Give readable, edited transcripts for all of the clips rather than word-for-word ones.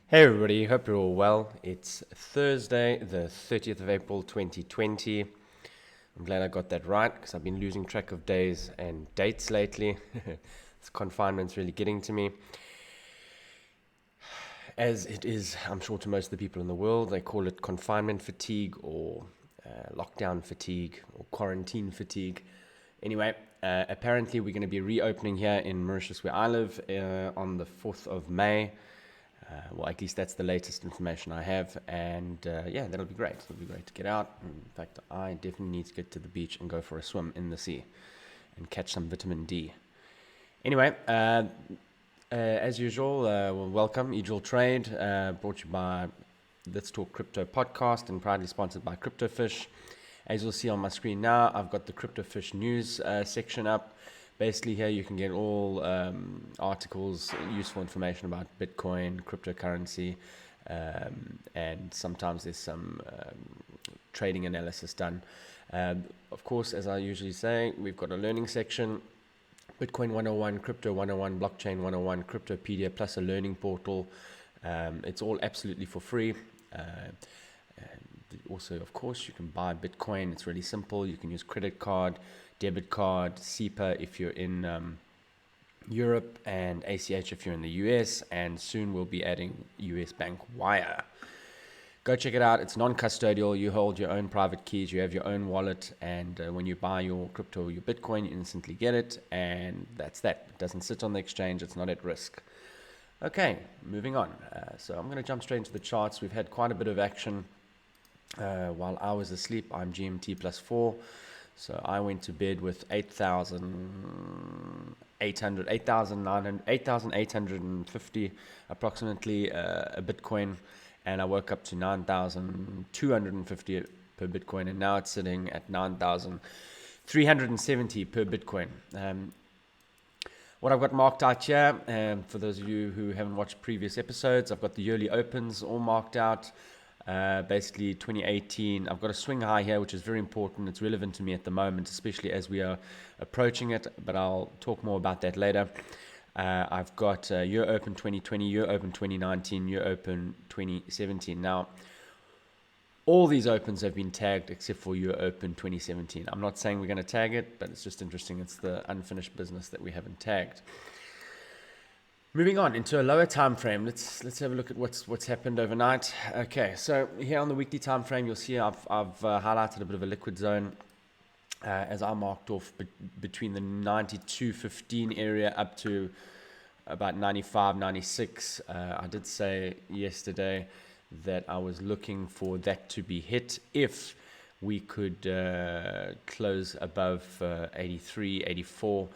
Hey everybody, hope you're all well. It's Thursday, the 30th of April 2020. I'm glad I got that right because I've been losing track of days and dates lately. This confinement's really getting to me. As it is, I'm sure to most of the people in the world, they call it confinement fatigue or lockdown fatigue or quarantine fatigue. Anyway, apparently we're going to be reopening here in Mauritius where I live on the 4th of May. Well, at least that's the latest information I have, and that'll be great. It'll be great to get out. In fact, I definitely need to get to the beach and go for a swim in the sea and catch some vitamin D. Anyway, as usual, welcome, EGIL.TRADE, brought to you by Let's Talk Crypto podcast and proudly sponsored by CryptoFish. As you'll see on my screen now, I've got the CryptoFish news section up. Basically here you can get all articles, useful information about Bitcoin, cryptocurrency, and sometimes there's some trading analysis done. Of course, as I usually say, we've got a learning section, Bitcoin 101, Crypto 101, Blockchain 101, Cryptopedia, plus a learning portal. It's all absolutely for free. Also, of course, you can buy Bitcoin. It's really simple. You can use credit card, debit card, SEPA if you're in Europe, and ACH if you're in the US, and soon we'll be adding US bank wire. Go check it out. It's non-custodial. You hold your own private keys. You have your own wallet, and when you buy your crypto, your Bitcoin, you instantly get it, and that's that. It doesn't sit on the exchange. It's not at risk. Okay, moving on. So I'm going to jump straight into the charts. We've had quite a bit of action while I was asleep. I'm GMT +4. So I went to bed with 8,850 approximately a Bitcoin, and I woke up to 9,250 per Bitcoin, and now it's sitting at 9,370 per Bitcoin. What I've got marked out here, for those of you who haven't watched previous episodes, I've got the yearly opens all marked out. Basically 2018, I've got a swing high here, which is very important. It's relevant to me at the moment, especially as we are approaching it, but I'll talk more about that later. I've got year open 2020, year open 2019, year open 2017. Now, all these opens have been tagged except for year open 2017. I'm not saying we're going to tag it, but it's just interesting. It's the unfinished business that we haven't tagged. Moving on into a lower time frame, let's have a look at what's happened overnight. Okay, so here on the weekly time frame, you'll see I've highlighted a bit of a liquid zone as I marked off between the 92.15 area up to about 95.96. I did say yesterday that I was looking for that to be hit if we could close above 83, 84.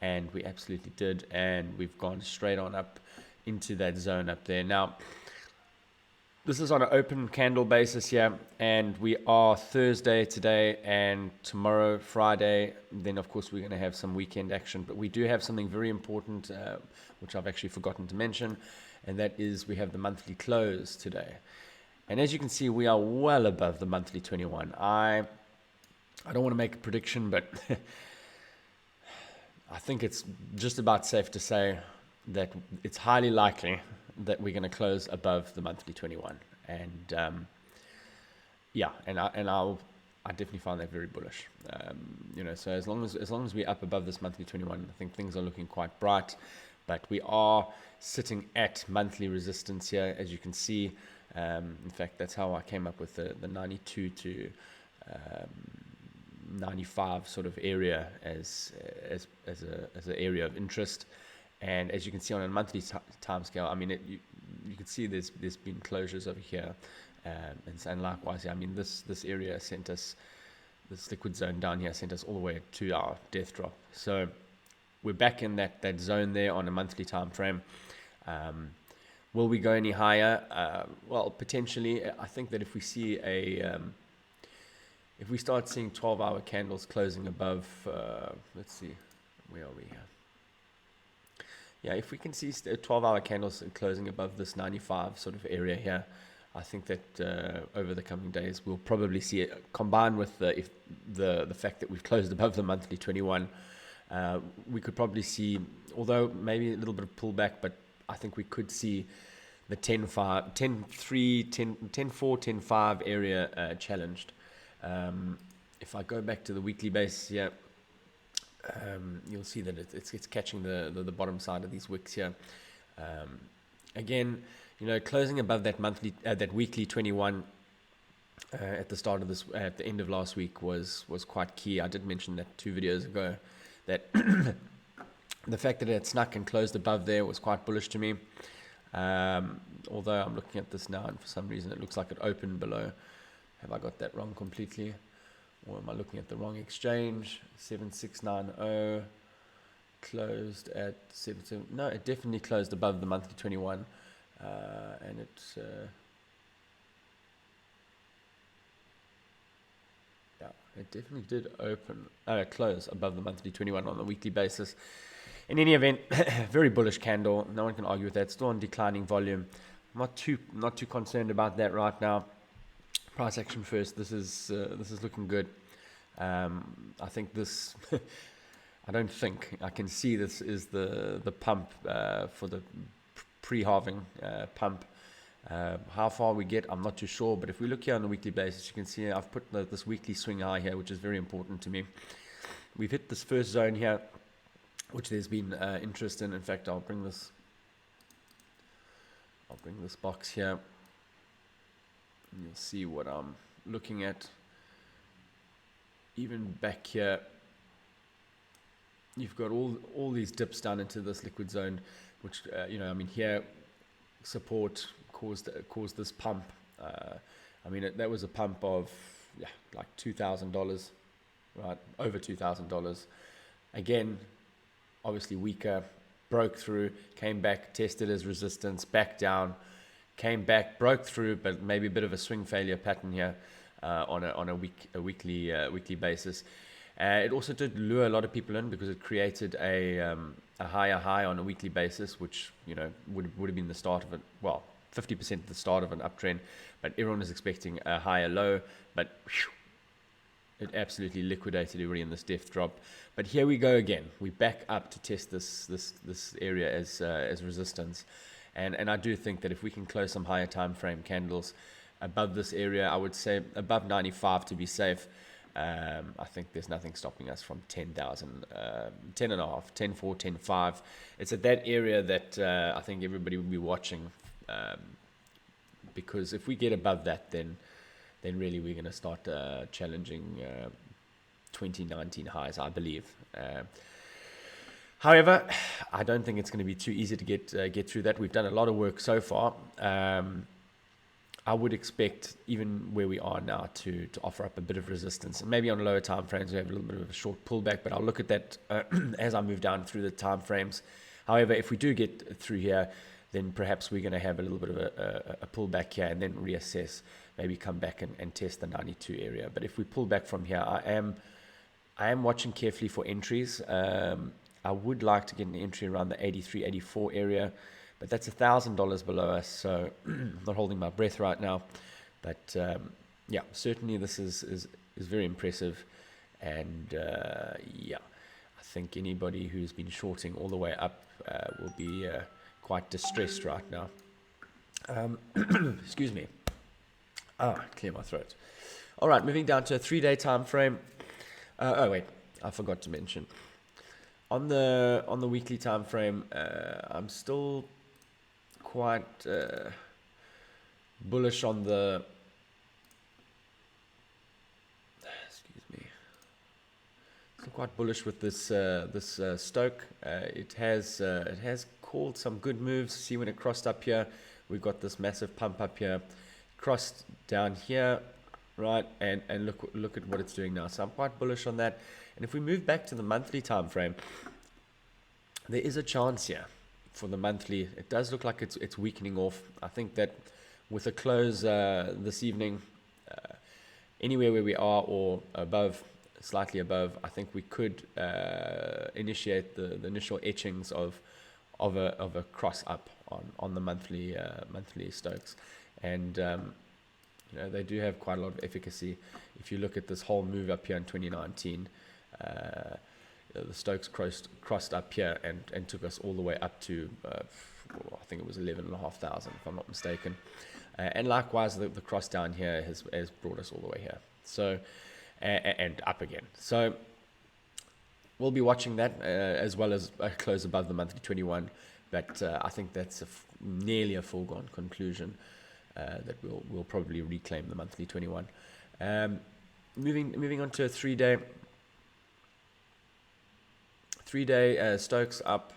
And we absolutely did, and we've gone straight on up into that zone up there. Now, this is on an open candle basis here, and we are Thursday today, and tomorrow, Friday, then of course we're going to have some weekend action, but we do have something very important, which I've actually forgotten to mention, and that is we have the monthly close today. And as you can see, we are well above the monthly 21. I don't want to make a prediction, but I think it's just about safe to say that it's highly likely that we're going to close above the monthly 21, and I definitely find that very bullish. So as long as we're up above this monthly 21, I think things are looking quite bright. But we are sitting at monthly resistance here, as you can see. In fact, that's how I came up with the 92 to 95 sort of area as an area of interest. And as you can see on a monthly time scale, I mean, you can see there's been closures over here, and likewise, I mean, this area sent us, this liquid zone down here sent us all the way to our death drop. So we're back in that zone there on a monthly time frame. Will we go any higher? Well, potentially. I think that if we see if we start seeing 12-hour candles closing above, let's see, where are we here? Yeah, if we can see 12-hour candles closing above this 95 sort of area here, I think that over the coming days we'll probably see it, combined with the fact that we've closed above the monthly 21. We could probably see, although maybe a little bit of pullback, but I think we could see the 10-5, 10-3, 10-4, 10-5 area challenged. If I go back to the weekly base here, you'll see that it's catching the bottom side of these wicks here. Again, closing above that weekly 21 at the start of this, at the end of last week was quite key. I did mention that 2 videos ago, that the fact that it snuck and closed above there was quite bullish to me. Although I'm looking at this now and for some reason it looks like it opened below. Have I got that wrong completely? Or am I looking at the wrong exchange? 7690 closed at 77. No, it definitely closed above the monthly 21. And it's yeah, it definitely did close above the monthly 21 on a weekly basis. In any event, very bullish candle. No one can argue with that. Still on declining volume. I'm not too concerned about that right now. Price action first. This is looking good. I think this. I can see this is the pump for the pre-halving pump. How far we get, I'm not too sure. But if we look here on a weekly basis, you can see I've put this weekly swing high here, which is very important to me. We've hit this first zone here, which there's been interest in. In fact, I'll bring this box here, and you'll see what I'm looking at. Even back here, you've got all these dips down into this liquid zone, which here support caused this pump. That was a pump of like $2,000, right? Over $2,000. Again, obviously weaker, broke through, came back, tested as resistance, back down, came back, broke through, but maybe a bit of a swing failure pattern here on a weekly basis. It also did lure a lot of people in because it created a higher high on a weekly basis, which would have been the start of it. Well, 50% of the start of an uptrend, but everyone is expecting a higher low, but it absolutely liquidated everybody in this depth drop. But here we go again. We back up to test this area as resistance, and I do think that if we can close some higher time frame candles above this area, I would say above 95 to be safe. I think there's nothing stopping us from 10,000, 10 and a half, 10.4, 10.5. It's at that area that I think everybody will be watching, because if we get above that, then really we're going to start challenging 2019 highs, I believe. However, I don't think it's going to be too easy to get through that. We've done a lot of work so far. I would expect, even where we are now, to offer up a bit of resistance. And maybe on lower time frames, we have a little bit of a short pullback, but I'll look at that as I move down through the time frames. However, if we do get through here, then perhaps we're going to have a little bit of a pullback here and then reassess, maybe come back and test the 92 area. But if we pull back from here, I am watching carefully for entries. I would like to get an entry around the 83, 84 area, but that's $1,000 below us, so I'm not holding my breath right now. But certainly this is very impressive, and I think anybody who's been shorting all the way up will be quite distressed right now. Excuse me. Clear my throat. All right, moving down to a 3-day time frame. I forgot to mention. On the weekly time frame, I'm still quite bullish on the. Excuse me. Still quite bullish with this Stoke. It has called some good moves. See, when it crossed up here, we've got this massive pump up here, crossed down here, right, and look at what it's doing now. So I'm quite bullish on that. And if we move back to the monthly time frame, there is a chance here for the monthly. It does look like it's weakening off. I think that with a close this evening, anywhere where we are or above, slightly above, I think we could initiate the initial etchings of a cross up on the monthly Stokes, and they do have quite a lot of efficacy. If you look at this whole move up here in 2019, the Stokes crossed up here and took us all the way up to I think it was 11,500 if I'm not mistaken. And likewise, the cross down here has brought us all the way here. So, and up again. So we'll be watching that as well as a close above the monthly 21. But I think that's nearly a foregone conclusion that we'll probably reclaim the monthly 21. Moving on to a 3-day. 3-day Stokes up.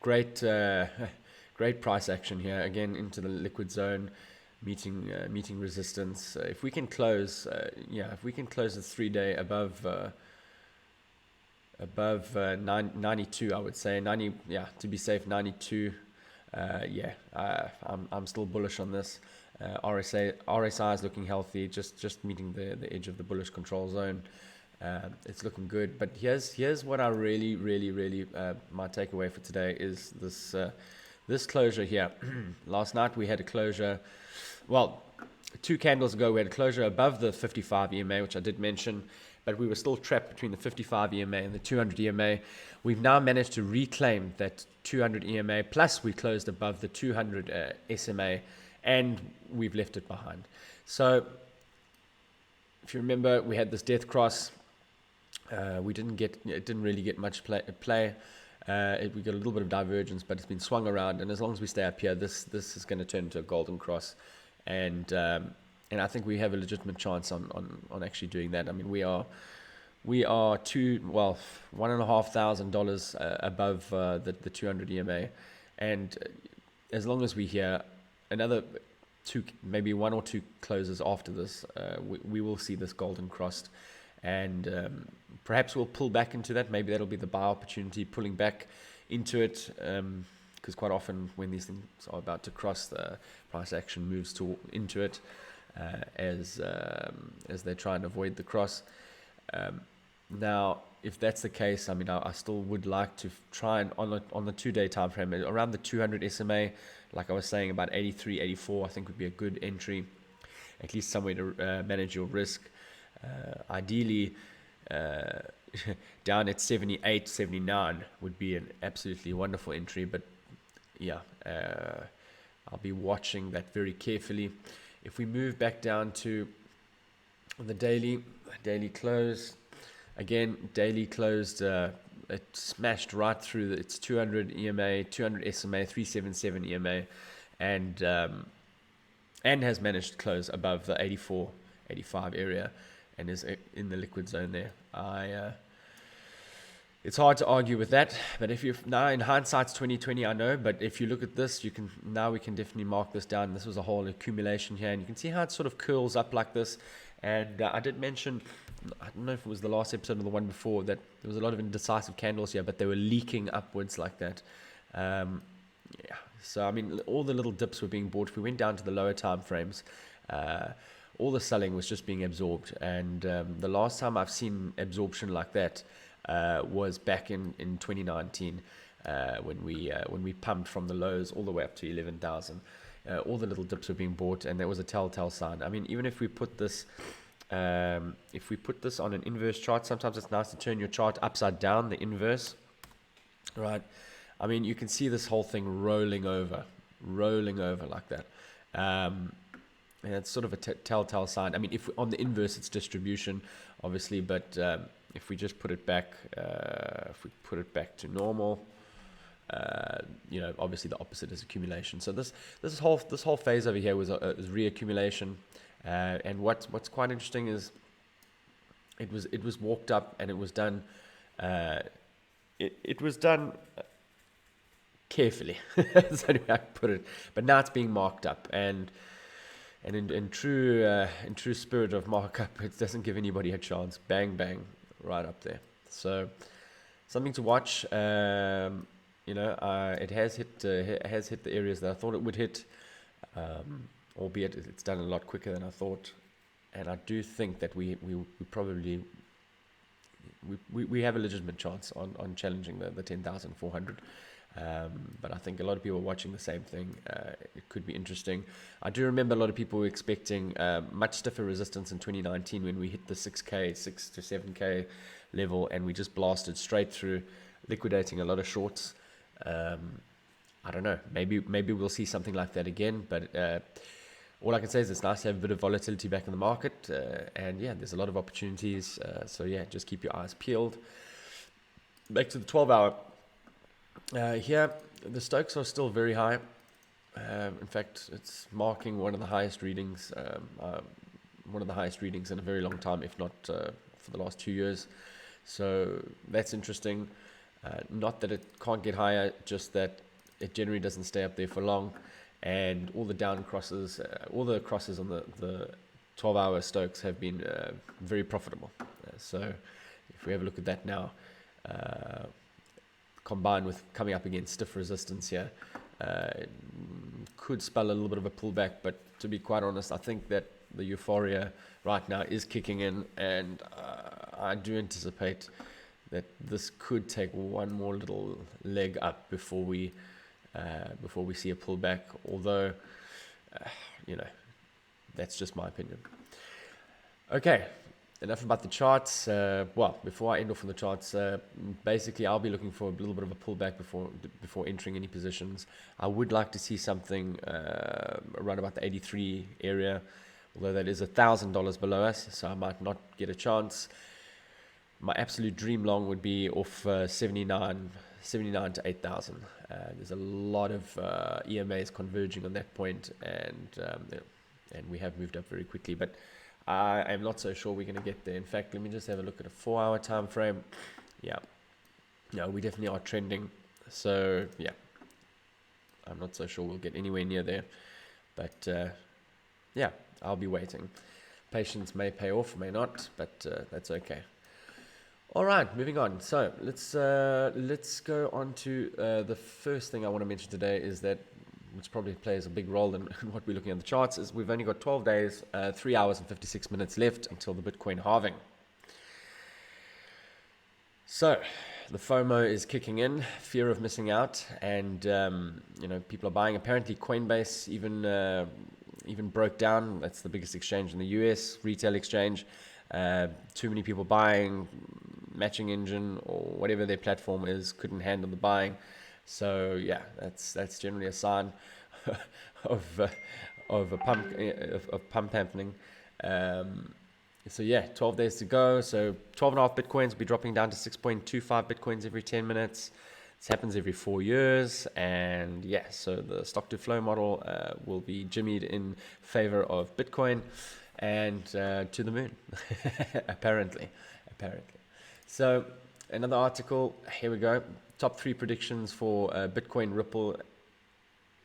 Great price action here again into the liquid zone, meeting resistance. If we can close, if we can close the 3-day above 92, I would say 90. Yeah, to be safe, 92. I'm still bullish on this. RSI is looking healthy, just meeting the edge of the bullish control zone. It's looking good, but here's what I really my takeaway for today is this closure here. Last night we had a closure, well, 2 candles ago we had a closure above the 55 EMA, which I did mention, but we were still trapped between the 55 EMA and the 200 EMA. We've now managed to reclaim that 200 EMA, plus we closed above the 200 SMA, and we've left it behind. So if you remember, we had this death cross. It didn't really get much play. We got a little bit of divergence, but it's been swung around, and as long as we stay up here, this is going to turn into a golden cross, and I think we have a legitimate chance on actually doing that. I mean, we are $1,500 above the 200 EMA, and as long as we hear another 2, maybe 1 or 2 closes after this, we will see this golden crossed, and perhaps we'll pull back into that. Maybe that'll be the buy opportunity, pulling back into it, because quite often when these things are about to cross, the price action moves into it as they try and avoid the cross. Now, if that's the case, I mean, I still would like to try and on the 2-day time frame around the 200 SMA, like I was saying, about 83, 84, I think would be a good entry, at least somewhere to manage your risk. Ideally, down at 78, 79 would be an absolutely wonderful entry, but yeah, I'll be watching that very carefully. If we move back down to the daily close, again, daily closed, it smashed right through its 200 EMA, 200 SMA, 377 EMA, and has managed to close above the 84, 85 area, and is in the liquid zone there. It's hard to argue with that, but if you now in hindsight's 2020, I know, but if you look at this, we can definitely mark this down. This was a whole accumulation here, and you can see how it sort of curls up like this. And I did mention, I don't know if it was the last episode or the one before, that there was a lot of indecisive candles here, but they were leaking upwards like that. So I mean, all the little dips were being bought. If we went down to the lower time frames, all the selling was just being absorbed, and the last time I've seen absorption like that was back in 2019, when we pumped from the lows all the way up to 11,000. All the little dips were being bought, and that was a telltale sign. I mean, even if we put this on an inverse chart, sometimes it's nice to turn your chart upside down, the inverse, right? I mean, you can see this whole thing rolling over like that. And it's sort of a telltale sign. I mean, if on the inverse, it's distribution, obviously, but if we just put it back, to normal, obviously the opposite is accumulation. So this whole phase over here was reaccumulation, and what's quite interesting is it was walked up, and it was done. It was done carefully. That's the only way I can put it. But now it's being marked up, and in true spirit of markup, it doesn't give anybody a chance. Bang bang, right up there. So something to watch. It has hit the areas that I thought it would hit, albeit it's done a lot quicker than I thought. And I do think that we probably have a legitimate chance on challenging the 10,400. But I think a lot of people are watching the same thing. It could be interesting. I do remember a lot of people were expecting much stiffer resistance in 2019 when we hit the 6 to 7K level, and we just blasted straight through. liquidating a lot of shorts. I don't know. Maybe we'll see something like that again. But all I can say is it's nice to have a bit of volatility back in the market. And yeah, there's a lot of opportunities. So yeah, just keep your eyes peeled. Back to the 12-hour. Here, the Stokes are still very high. In fact, it's marking one of the highest readings. One of the highest readings in a very long time, if not for the last 2 years. So that's interesting. Not that it can't get higher, just that it generally doesn't stay up there for long. And all the down crosses, all the crosses on the 12-hour Stokes have been very profitable. So if we have a look at that now, combined with coming up against stiff resistance here, could spell a little bit of a pullback. But to be quite honest, I think that the euphoria right now is kicking in, and I do anticipate that this could take one more little leg up before we see a pullback. Although, that's just my opinion. Okay, enough about the charts. Before I end off on the charts, basically I'll be looking for a little bit of a pullback before entering any positions. I would like to see something around about the 83 area, although that is $1,000 below us, so I might not get a chance. My absolute dream long would be off 79 to 8,000. There's a lot of EMAs converging on that point, and we have moved up very quickly, but I am not so sure we're going to get there. In fact, let me just have a look at a 4-hour time frame. Yeah, we definitely are trending. So yeah, I'm not so sure we'll get anywhere near there, but yeah, I'll be waiting. Patience may pay off, may not, but that's okay. All right, moving on. So let's go on to the first thing I want to mention today, is that, which probably plays a big role in what we're looking at the charts, is we've only got 12 days, 3 hours and 56 minutes left until the Bitcoin halving. So the FOMO is kicking in, fear of missing out, and people are buying. Apparently Coinbase even broke down. That's the biggest exchange in the US, retail exchange. Too many people buying. Matching engine or whatever their platform is couldn't handle the buying. So yeah, that's generally a sign of pump happening. So yeah, 12 days to go. So 12.5 Bitcoins will be dropping down to 6.25 Bitcoins every 10 minutes. This happens every 4 years. And yeah, so the stock to flow model will be jimmied in favor of Bitcoin and to the moon, apparently. So another article, here we go. Top 3 predictions for Bitcoin, Ripple,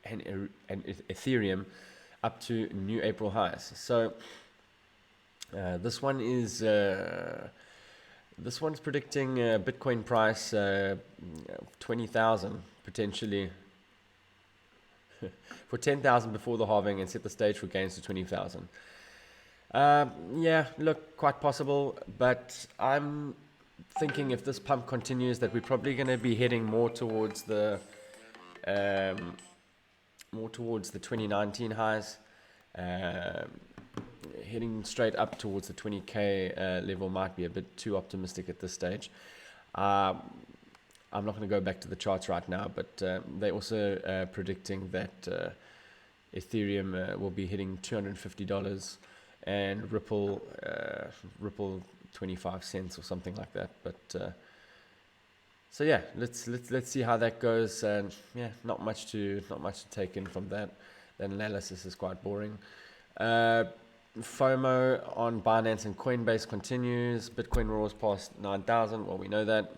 and Ethereum up to new April highs. So this one's predicting Bitcoin price 20,000 potentially for 10,000 before the halving, and set the stage for gains to 20,000. Yeah, look, quite possible, but I'm thinking if this pump continues that we're probably going to be heading more towards the 2019 highs. Heading straight up towards the 20k level might be a bit too optimistic at this stage. I'm not going to go back to the charts right now, but they're also predicting that Ethereum will be hitting $250 and Ripple 25 cents or something like that. But so yeah, let's see how that goes. And yeah, not much to take in from that. That analysis is quite boring. FOMO on Binance and Coinbase continues. Bitcoin roars past 9,000. Well, we know that.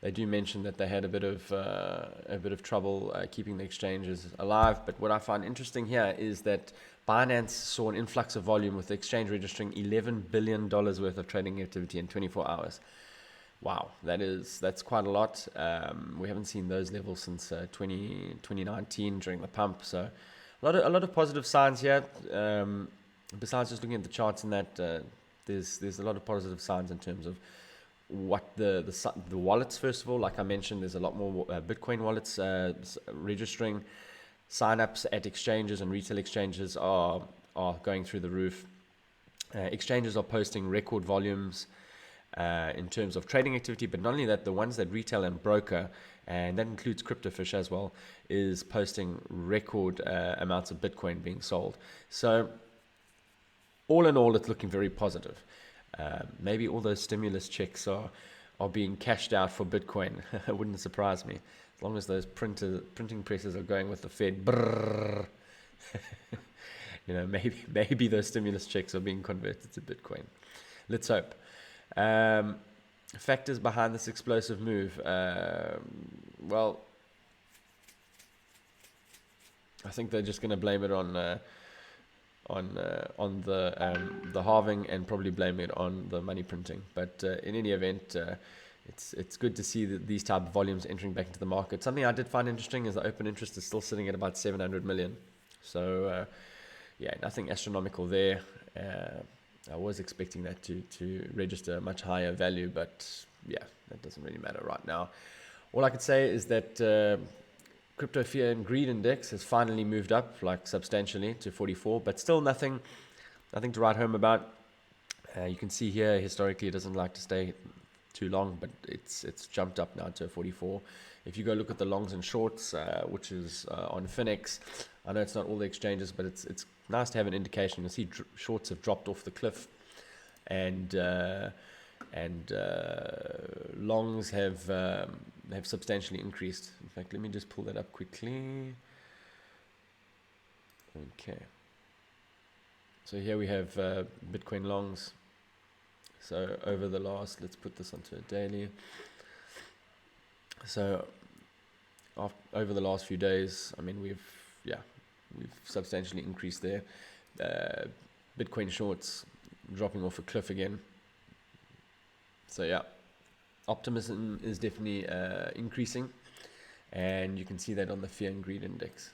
They do mention that they had a bit of trouble keeping the exchanges alive. But what I find interesting here is that Binance saw an influx of volume, with the exchange registering $11 billion worth of trading activity in 24 hours. Wow, that's quite a lot. We haven't seen those levels since 2019 during the pump. So a lot of positive signs here. Besides just looking at the charts and that, there's a lot of positive signs in terms of what the wallets. First of all, like I mentioned, there's a lot more Bitcoin wallets registering. Sign-ups at exchanges and retail exchanges are going through the roof. Exchanges are posting record volumes. in terms of trading activity. But not only that, the ones that retail and broker, and that includes Cryptofish as well, is posting record amounts of Bitcoin being sold. So all in all, it's looking very positive. Maybe all those stimulus checks are being cashed out for Bitcoin. It wouldn't surprise me, as long as those printing presses are going with the Fed. Brrr. Maybe those stimulus checks are being converted to Bitcoin. Let's hope. Factors behind this explosive move. Well, I think they're just going to blame it on the halving, and probably blame it on the money printing. But in any event, it's good to see that these type of volumes entering back into the market. Something I did find interesting is the open interest is still sitting at about 700 million. So nothing astronomical there. I was expecting that to register a much higher value, but yeah, that doesn't really matter right now. All I could say is that Crypto Fear and Greed Index has finally moved up substantially to 44, but still nothing to write home about. You can see here historically it doesn't like to stay too long, but it's jumped up now to 44. If you go look at the longs and shorts, which is on Finex, I know it's not all the exchanges, but it's nice to have an indication. You'll see shorts have dropped off the cliff, and longs have substantially increased. In fact, let me just pull that up quickly. Okay. So here we have Bitcoin longs. So over the last, let's put this onto a daily. So over the last few days, I mean, we've substantially increased there. Bitcoin shorts dropping off a cliff again. So yeah, optimism is definitely increasing, and you can see that on the Fear and Greed Index.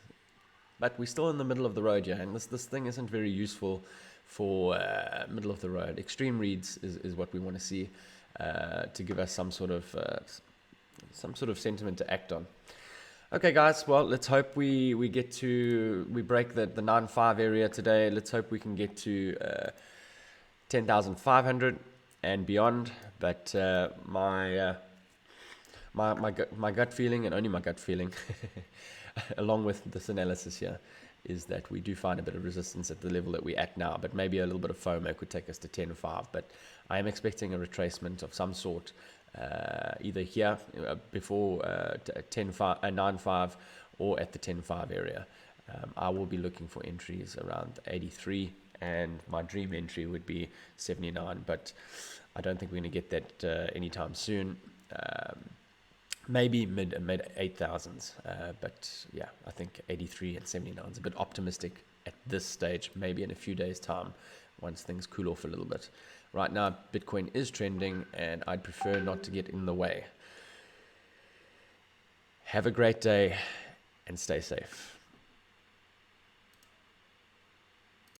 But we're still in the middle of the road here, and this thing isn't very useful for middle of the road. Extreme reads is what we want to see to give us some sort of sentiment to act on. Okay, guys. Well, let's hope we break the 9.5 area today. Let's hope we can get to 10,500 and beyond. But my gut feeling, and only my gut feeling, along with this analysis here, is that we do find a bit of resistance at the level that we're at now, but maybe a little bit of FOMO could take us to 10.5. But I am expecting a retracement of some sort, either here before 9.5 or at the 10.5 area. I will be looking for entries around 83, and my dream entry would be 79, but I don't think we're going to get that anytime soon. Maybe mid 8,000s, but yeah, I think 83 and 79 is a bit optimistic at this stage. Maybe in a few days' time, once things cool off a little bit. Right now, Bitcoin is trending, and I'd prefer not to get in the way. Have a great day, and stay safe.